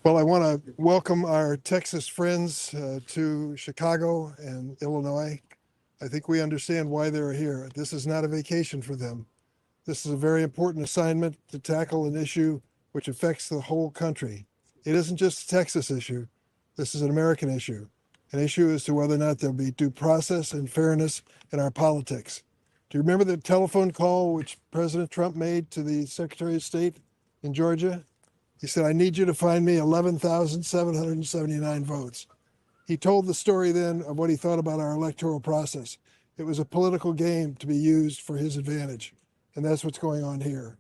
Well, I want to welcome our Texas friends to Chicago and Illinois. I think we understand why they're here. This is not a vacation for them. This is a very important assignment to tackle an issue which affects the whole country. It isn't just a Texas issue. This is an American issue, an issue as to whether or not there'll be due process and fairness in our politics. Do you remember the telephone call which President Trump made to the Secretary of State in Georgia? He said, I need you to find me 11,779 votes. He told the story then of what he thought about our electoral process. It was a political game to be used for his advantage. And that's what's going on here.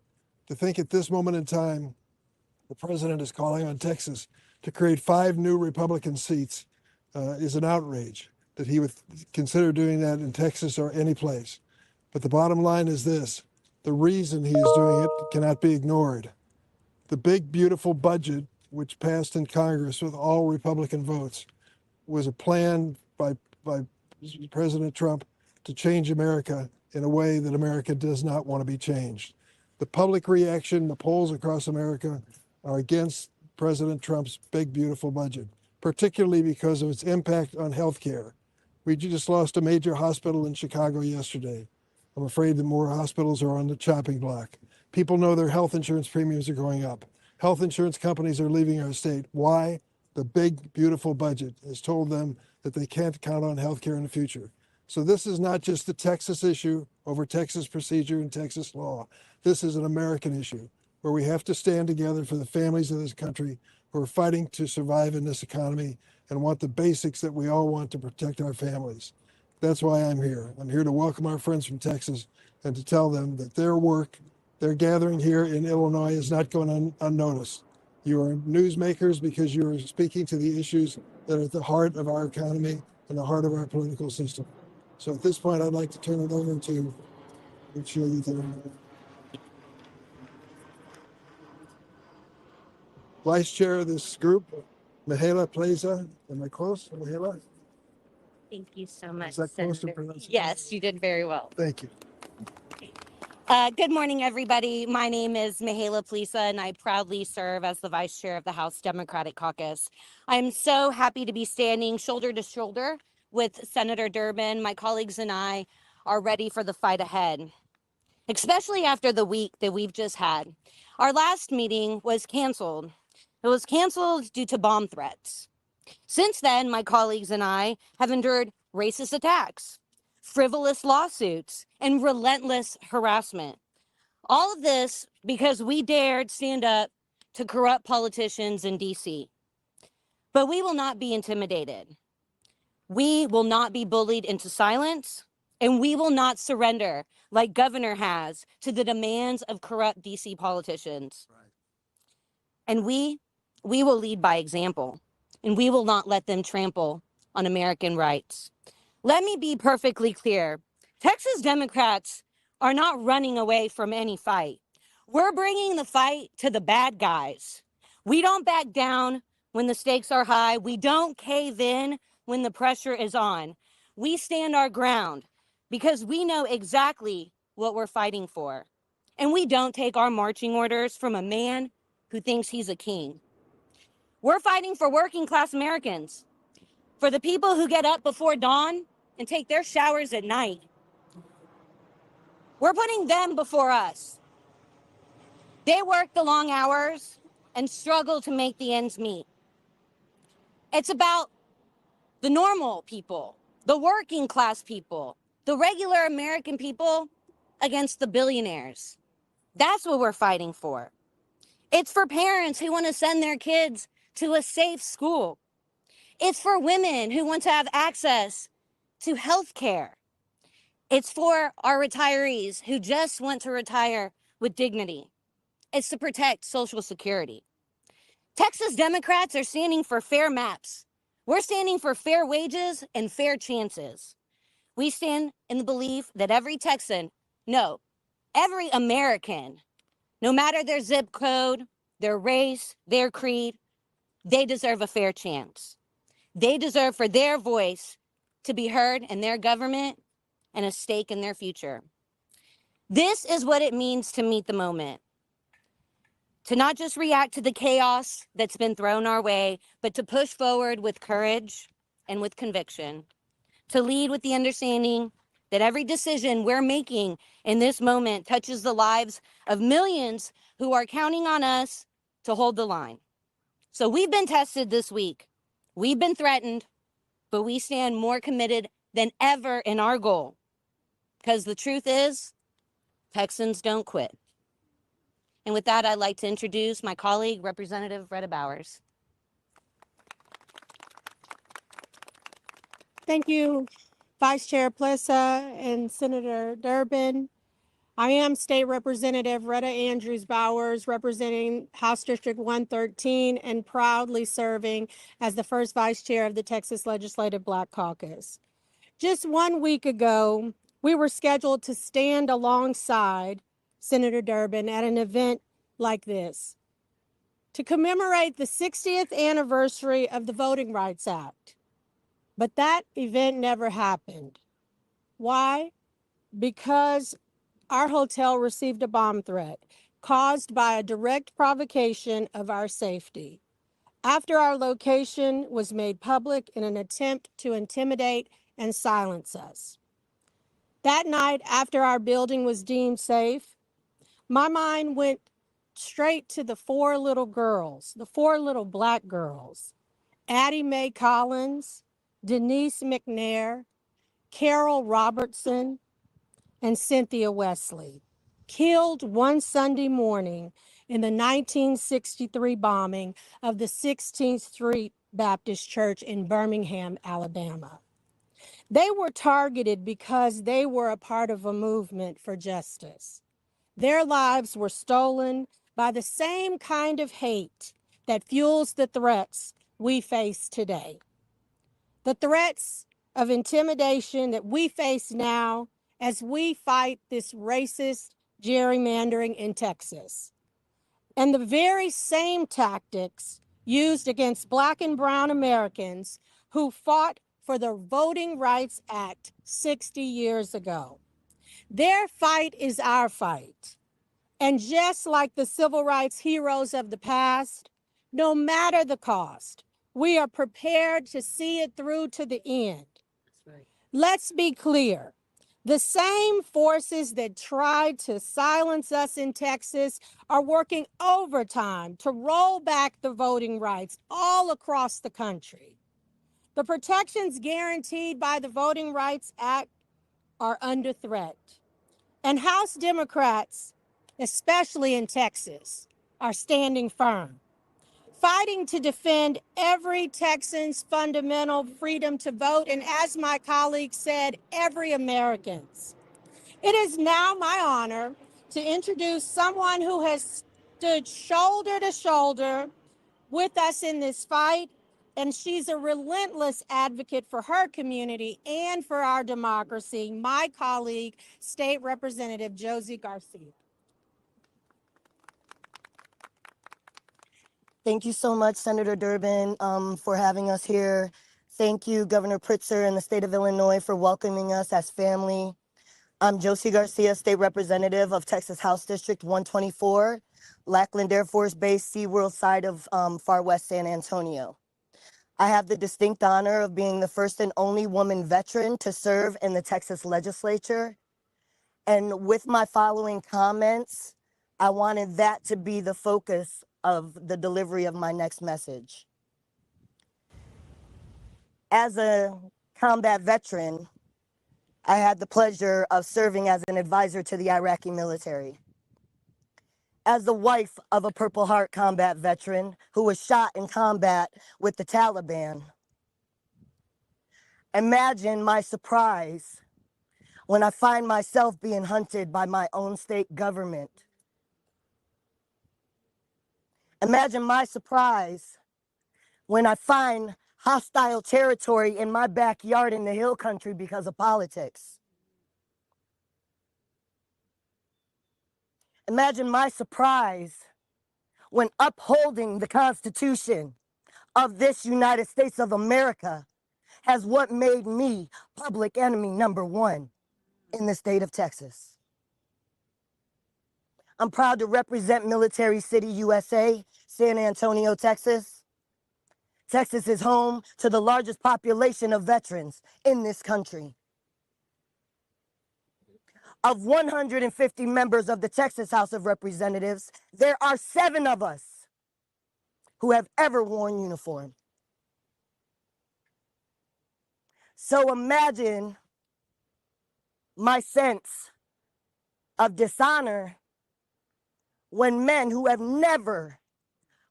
To think at this moment in time, the president is calling on Texas to create 5 new Republican seats is an outrage that he would consider doing that in Texas or any place. But the bottom line is this: the reason he is doing it cannot be ignored. The big, beautiful budget, which passed in Congress with all Republican votes, was a plan by President Trump to change America in a way that America does not want to be changed. The public reaction, the polls across America are against President Trump's big, beautiful budget, particularly because of its impact on health care. We just lost a major hospital in Chicago yesterday. I'm afraid that more hospitals are on the chopping block. People know their health insurance premiums are going up. Health insurance companies are leaving our state. Why? The big, beautiful budget has told them that they can't count on health care in the future. So this is not just a Texas issue over Texas procedure and Texas law. This is an American issue where we have to stand together for the families of this country who are fighting to survive in this economy and want the basics that we all want to protect our families. That's why I'm here. I'm here to welcome our friends from Texas and to tell them that their work, their gathering here in Illinois is not going unnoticed. You are newsmakers because you are speaking to the issues that are at the heart of our economy and the heart of our political system. So at this point, I'd like to turn it over to show you the vice chair of this group, Mihaela Plaza. Am I close, Mihaela? Thank you so much, Is that close to Senator? pronunciation? Yes, you did very well. Thank you. Good morning, everybody. My name is Mihaela Plisa, and I proudly serve as the vice chair of the House Democratic Caucus. I'm so happy to be standing shoulder to shoulder with Senator Durbin. My colleagues and I are ready for the fight ahead, especially after the week that we've just had. Our last meeting was canceled. It was canceled due to bomb threats. Since then, my colleagues and I have endured racist attacks, frivolous lawsuits, and relentless harassment. All of this because we dared stand up to corrupt politicians in DC. But we will not be intimidated. We will not be bullied into silence, and we will not surrender like Governor has to the demands of corrupt DC politicians. Right. And we will lead by example, and we will not let them trample on American rights. Let me be perfectly clear. Texas Democrats are not running away from any fight. We're bringing the fight to the bad guys. We don't back down when the stakes are high. We don't cave in when the pressure is on. We stand our ground because we know exactly what we're fighting for. And we don't take our marching orders from a man who thinks he's a king. We're fighting for working class Americans, for the people who get up before dawn and take their showers at night. We're putting them before us. They work the long hours and struggle to make the ends meet. It's about the normal people, the working class people, the regular American people against the billionaires. That's what we're fighting for. It's for parents who want to send their kids to a safe school. It's for women who want to have access to health care. It's for our retirees who just want to retire with dignity. It's to protect Social Security. Texas Democrats are standing for fair maps. We're standing for fair wages and fair chances. We stand in the belief that every Texan, no, every American, no matter their zip code, their race, their creed, they deserve a fair chance. They deserve for their voice to be heard in their government and a stake in their future. This is what it means to meet the moment. to not just react to the chaos that's been thrown our way, but to push forward with courage and with conviction, to lead with the understanding that every decision we're making in this moment touches the lives of millions who are counting on us to hold the line. So we've been tested this week. We've been threatened, but we stand more committed than ever in our goal. Because the truth is, Texans don't quit. And with that, I'd like to introduce my colleague, Representative Retta Bowers. Thank you, Vice Chair Plessa and Senator Durbin. I am State Representative Retta Andrews Bowers, representing House District 113 and proudly serving as the first Vice Chair of the Texas Legislative Black Caucus. Just 1 week ago, we were scheduled to stand alongside Senator Durbin at an event like this to commemorate the 60th anniversary of the Voting Rights Act. But that event never happened. Why? Because our hotel received a bomb threat caused by a direct provocation of our safety after our location was made public in an attempt to intimidate and silence us. That night, after our building was deemed safe, my mind went straight to the four little girls, the four little Black girls, Addie Mae Collins, Denise McNair, Carol Robertson, and Cynthia Wesley, killed one Sunday morning in the 1963 bombing of the 16th Street Baptist Church in Birmingham, Alabama. They were targeted because they were a part of a movement for justice. Their lives were stolen by the same kind of hate that fuels the threats we face today. The threats of intimidation that we face now as we fight this racist gerrymandering in Texas. And the very same tactics used against Black and brown Americans who fought for the Voting Rights Act 60 years ago. Their fight is our fight. And just like the civil rights heroes of the past, no matter the cost, we are prepared to see it through to the end. That's right. Let's be clear. The same forces that tried to silence us in Texas are working overtime to roll back the voting rights all across the country. The protections guaranteed by the Voting Rights Act are under threat. And House Democrats, especially in Texas, are standing firm, fighting to defend every Texan's fundamental freedom to vote, and as my colleague said, every American's. It is now my honor to introduce someone who has stood shoulder to shoulder with us in this fight, and she's a relentless advocate for her community and for our democracy, my colleague, State Representative Josie Garcia. Thank you so much, Senator Durbin, for having us here. Thank you, Governor Pritzker and the state of Illinois for welcoming us as family. I'm Josie Garcia, State Representative of Texas House District 124, Lackland Air Force Base, SeaWorld side of far west San Antonio. I have the distinct honor of being the first and only woman veteran to serve in the Texas legislature. And with my following comments, I wanted that to be the focus of the delivery of my next message. As a combat veteran, I had the pleasure of serving as an advisor to the Iraqi military. As the wife of a Purple Heart combat veteran who was shot in combat with the Taliban, imagine my surprise when I find myself being hunted by my own state government. Imagine my surprise when I find hostile territory in my backyard in the hill country because of politics. Imagine my surprise when upholding the Constitution of this United States of America has what made me public enemy #1 in the state of Texas. I'm proud to represent Military City, USA, San Antonio, Texas. Texas is home to the largest population of veterans in this country. Of 150 members of the Texas House of Representatives, there are 7 of us who have ever worn uniform. So imagine my sense of dishonor when men who have never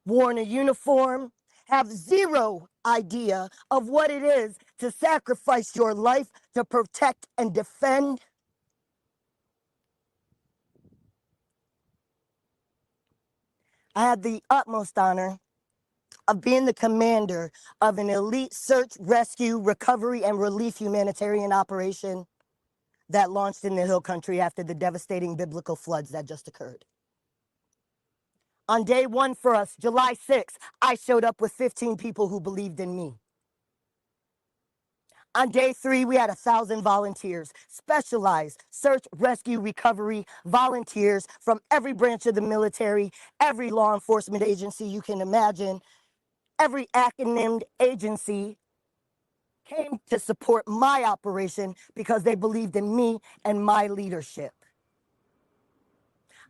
worn a uniform have zero idea of what it is to sacrifice your life to protect and defend. I had the utmost honor of being the commander of an elite search, rescue, recovery, and relief humanitarian operation that launched in the Hill Country after the devastating biblical floods that just occurred. On day 1 for us, July 6th, I showed up with 15 people who believed in me. On day 3, we had 1,000 volunteers, specialized search, rescue, recovery volunteers from every branch of the military, every law enforcement agency you can imagine, every acronymed agency came to support my operation because they believed in me and my leadership.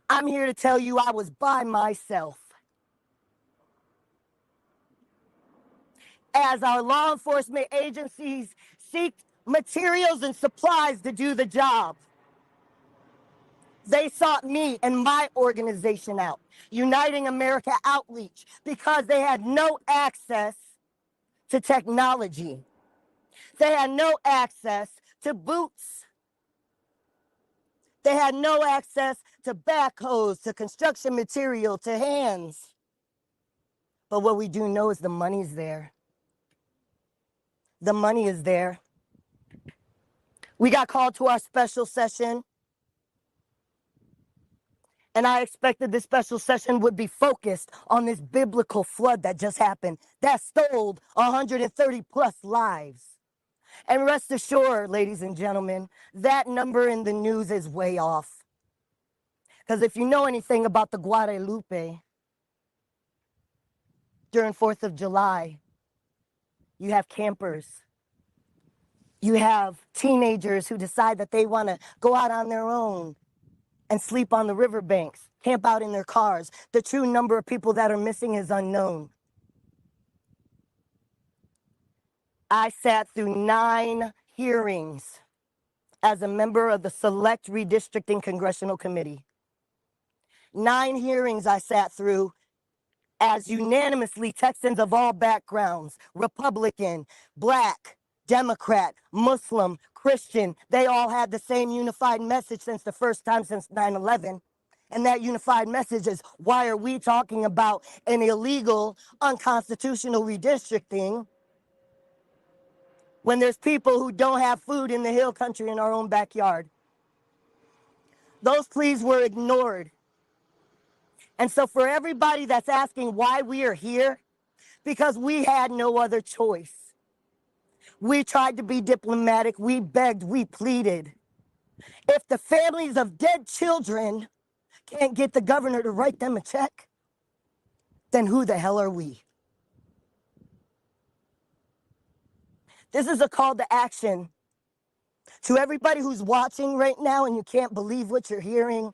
I'm here to tell you I was by myself. As our law enforcement agencies seek materials and supplies to do the job, they sought me and my organization out, Uniting America Outreach, because they had no access to technology. They had no access to boots. They had no access to backhoes, to construction material, to hands. But what we do know is the money's there. The money is there. We got called to our special session, and I expected this special session would be focused on this biblical flood that just happened, that stole 130 plus lives. And rest assured, ladies and gentlemen, that number in the news is way off. Because if you know anything about the Guadalupe, during 4th of July, you have campers. You have teenagers who decide that they want to go out on their own and sleep on the riverbanks, camp out in their cars. The true number of people that are missing is unknown. I sat through 9 hearings as a member of the Select Redistricting Congressional Committee. 9 hearings I sat through as unanimously Texans of all backgrounds, Republican, Black, Democrat, Muslim, Christian, they all had the same unified message since the first time since 9/11. And that unified message is, why are we talking about an illegal, unconstitutional redistricting when there's people who don't have food in the Hill Country in our own backyard? Those pleas were ignored. And so for everybody that's asking why we are here, because we had no other choice. We tried to be diplomatic, we begged, we pleaded. If the families of dead children can't get the governor to write them a check, then who the hell are we? This is a call to action to everybody who's watching right now and you can't believe what you're hearing.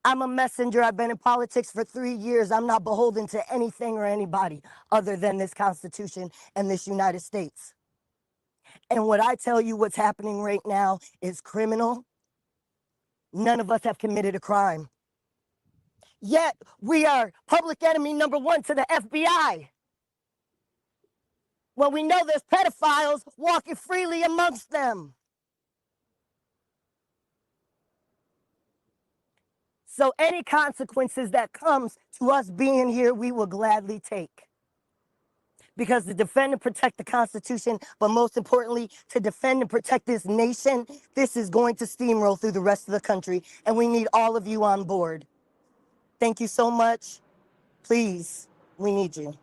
I'm a messenger. I've been in politics for 3 years. I'm not beholden to anything or anybody other than this Constitution and this United States. And what I tell you what's happening right now is criminal. None of us have committed a crime. Yet we are public enemy number 1 to the FBI. When we know there's pedophiles walking freely amongst them. So any consequences that comes to us being here, we will gladly take. Because to defend and protect the Constitution, but most importantly, to defend and protect this nation, this is going to steamroll through the rest of the country, and we need all of you on board. Thank you so much. Please, we need you.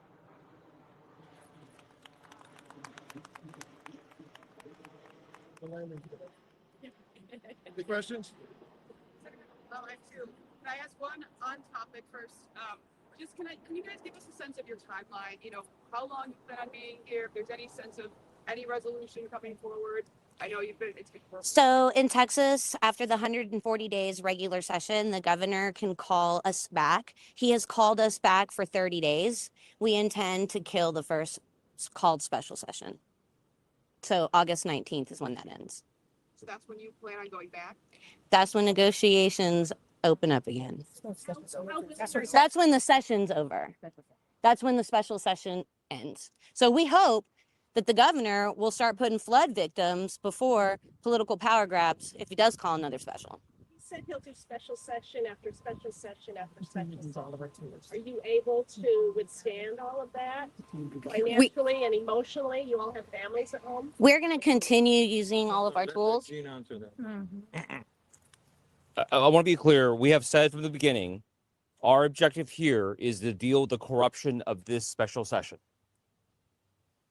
Any questions? I ask one on topic first? Can you guys give us a sense of your timeline? You know, how long you've been on being here? If there's any sense of any resolution coming forward? I know it's been. So in Texas, after the 140 days regular session, the governor can call us back. He has called us back for 30 days. We intend to kill the first called special session. So August 19th is when that ends. So that's when you plan on going back? That's when negotiations open up again. That's when the session's over. That's when the special session ends. So we hope that the governor will start putting flood victims before political power grabs if he does call another special. He said he'll do special session after special session after special session. Are you able to withstand all of that financially and emotionally? You all have families at home. We're going to continue using all of our tools. I want to be clear. We have said from the beginning, our objective here is to deal with the corruption of this special session.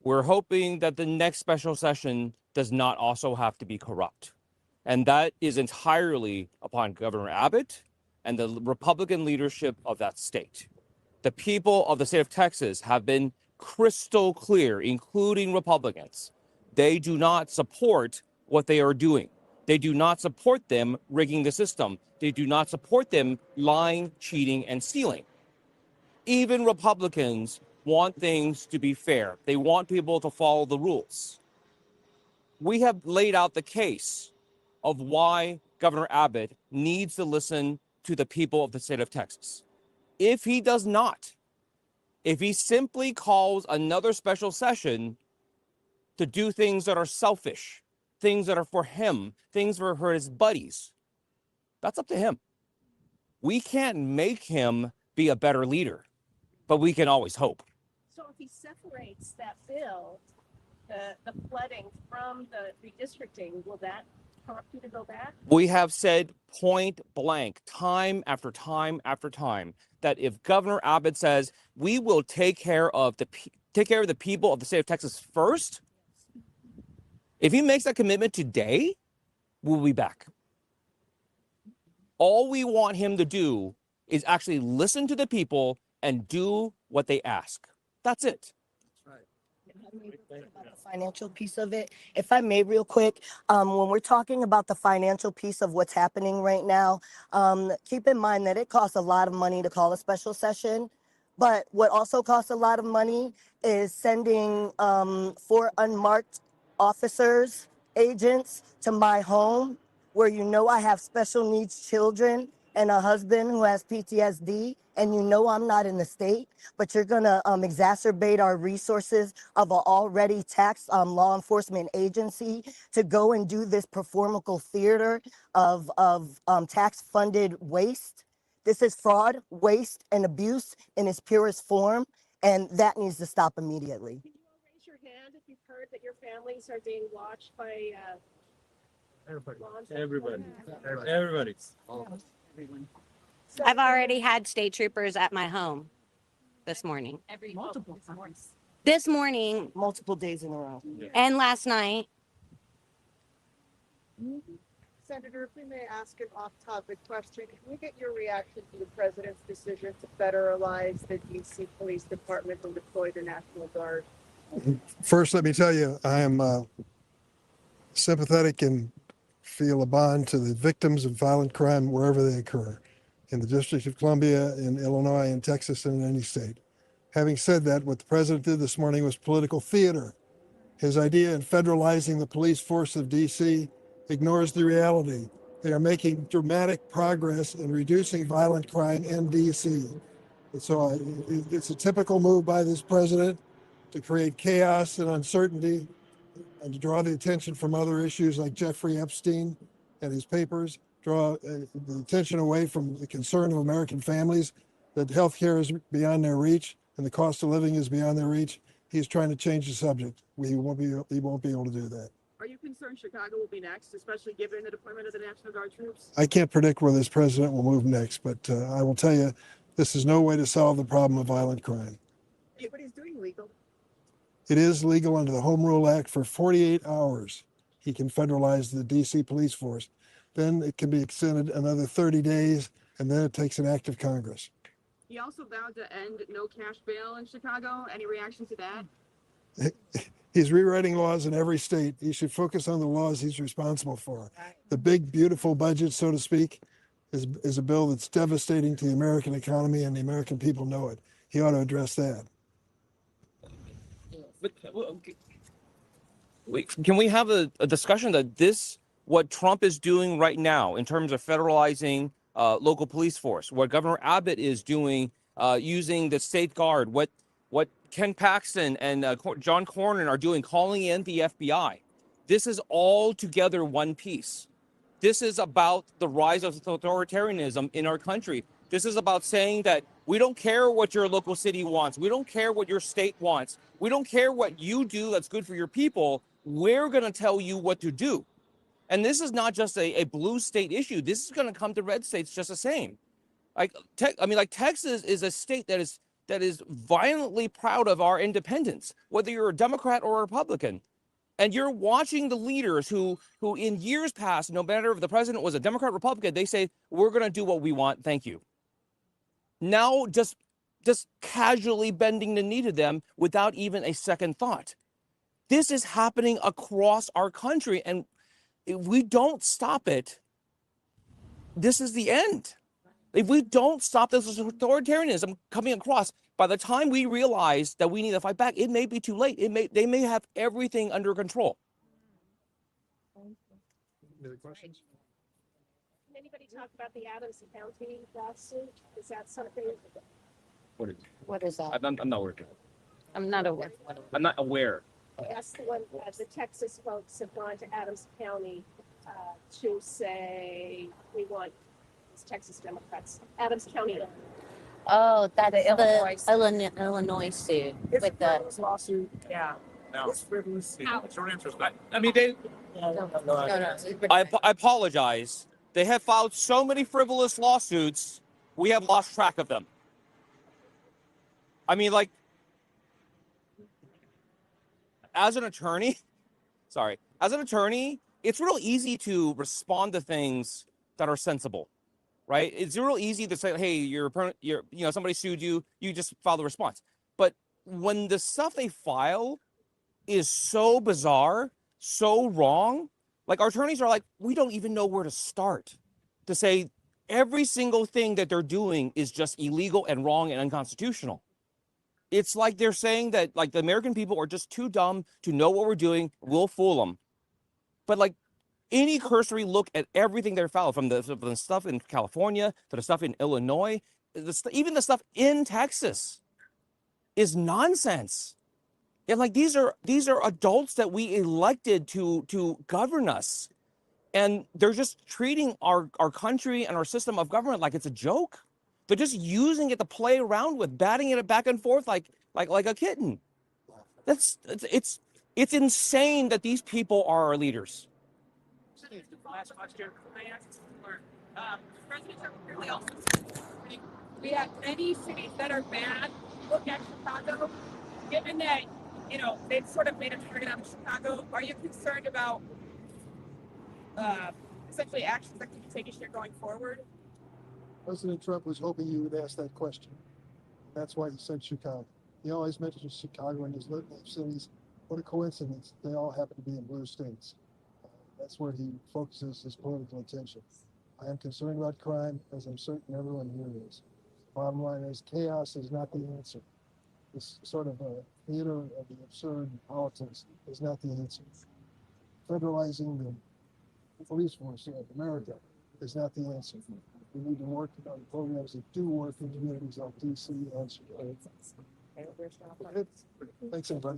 We're hoping that the next special session does not also have to be corrupt. And that is entirely upon Governor Abbott and the Republican leadership of that state. The people of the state of Texas have been crystal clear, including Republicans. They do not support what they are doing. They do not support them rigging the system. They do not support them lying, cheating, and stealing. Even Republicans want things to be fair. They want people to follow the rules. We have laid out the case of why Governor Abbott needs to listen to the people of the state of Texas. If he does not, if he simply calls another special session to do things that are selfish, things that are for him, things for his buddies, that's up to him. We can't make him be a better leader, but we can always hope. So if he separates that bill, the flooding from the redistricting, will that prompt you to go back? We have said point blank, time after time after time, that if Governor Abbott says we will take care of the people of the state of Texas first, if he makes that commitment today, we'll be back. All we want him to do is actually listen to the people and do what they ask. That's it. About the financial piece of it, if I may, real quick, when we're talking about the financial piece of what's happening right now, keep in mind that it costs a lot of money to call a special session. But what also costs a lot of money is sending 4 unmarked officers, agents to my home, where you know I have special needs children and a husband who has PTSD, and you know I'm not in the state, but you're gonna exacerbate our resources of an already taxed law enforcement agency to go and do this performable theater of tax-funded waste. This is fraud, waste, and abuse in its purest form, and that needs to stop immediately. Can you all raise your hand if you've heard that your families are being watched by Everybody. I've already had state troopers at my home this morning. This morning Multiple days in a row. and last night. Senator, if we may ask an off-topic question, can we get your reaction to the president's decision to federalize the DC Police Department and deploy the National Guard? First, let me tell you, I am sympathetic and feel a bond to the victims of violent crime wherever they occur, in the District of Columbia, in Illinois, in Texas, and in any state. Having said that, what the president did this morning was political theater. His idea in federalizing the police force of DC ignores the reality. They are making dramatic progress in reducing violent crime in DC. And so it's a typical move by this president to create chaos and uncertainty and to draw the attention from other issues like Jeffrey Epstein and his papers, draw the attention away from the concern of American families that healthcare is beyond their reach and the cost of living is beyond their reach. He's trying to change the subject. He won't be able to do that. Are you concerned Chicago will be next, especially given the deployment of the National Guard troops? I can't predict where this president will move next, but I will tell you, this is no way to solve the problem of violent crime. Yeah, but he's doing legal. It is legal under the Home Rule Act. For 48 hours. He can federalize the DC police force. Then it can be extended another 30 days and then it takes an act of Congress. He also vowed to end no cash bail in Chicago. Any reaction to that? He's rewriting laws in every state. He should focus on the laws he's responsible for. The big, beautiful budget, so to speak, is a bill that's devastating to the American economy, and the American people know it. He ought to address that. But can we have a discussion that what Trump is doing right now in terms of federalizing local police force, what Governor Abbott is doing using the state guard, what Ken Paxton and John Cornyn are doing, calling in the FBI. This is all together one piece. This is about the rise of authoritarianism in our country. This is about saying that we don't care what your local city wants. We don't care what your state wants. We don't care what you do that's good for your people. We're going to tell you what to do. And this is not just a blue state issue. This is going to come to red states just the same. Like Texas is a state that is violently proud of our independence, whether you're a Democrat or a Republican. And you're watching the leaders who in years past, no matter if the president was a Democrat or Republican, they say, we're going to do what we want. Thank you. Now just casually bending the knee to them without even a second thought. This is happening across our country. And if we don't stop it, this is the end. If we don't stop this authoritarianism coming across, by the time we realize that we need to fight back, it may be too late. They may have everything under control. Any other questions? Can anybody talk about the Adams County lawsuit? Is that something? What is that? I'm not working. I'm not aware. I'm not aware. That's the one, the Texas folks have gone to Adams County to say, we want these Texas Democrats, Adams County. Oh, that's the Illinois suit It's with a the. frivolous lawsuit. Yeah. No. It's frivolous. Short answer is I mean, they. No. I apologize. They have filed so many frivolous lawsuits, we have lost track of them. I mean, like, as an attorney, it's real easy to respond to things that are sensible, right? It's real easy to say, hey, somebody sued you, you just file the response. But when the stuff they file is so bizarre, so wrong, like our attorneys are like, we don't even know where to start to say every single thing that they're doing is just illegal and wrong and unconstitutional. It's like they're saying that like the American people are just too dumb to know what we're doing. We'll fool them. But like any cursory look at everything they're filed, from the stuff in California to the stuff in Illinois, even the stuff in Texas, is nonsense. And like these are adults that we elected to govern us, and they're just treating our country and our system of government like it's a joke. They're just using it to play around with, batting it back and forth like a kitten. It's insane that these people are our leaders. Last question. I asked for President Trump really also. We have any cities that are bad. Look at Chicago. Given that they've sort of made a target out of Chicago, are you concerned about essentially actions that could be taken here going forward? President Trump was hoping you would ask that question. That's why he said Chicago. He always mentions Chicago in his litany of cities. What a coincidence. They all happen to be in blue states. That's where he focuses his political attention. I am concerned about crime, as I'm certain everyone here is. Bottom line is, chaos is not the answer. This sort of a theater of the absurd politics is not the answer. Federalizing the police force of America is not the answer. We need to work on programs that do work in communities like DC and Chicago. Thanks, everybody.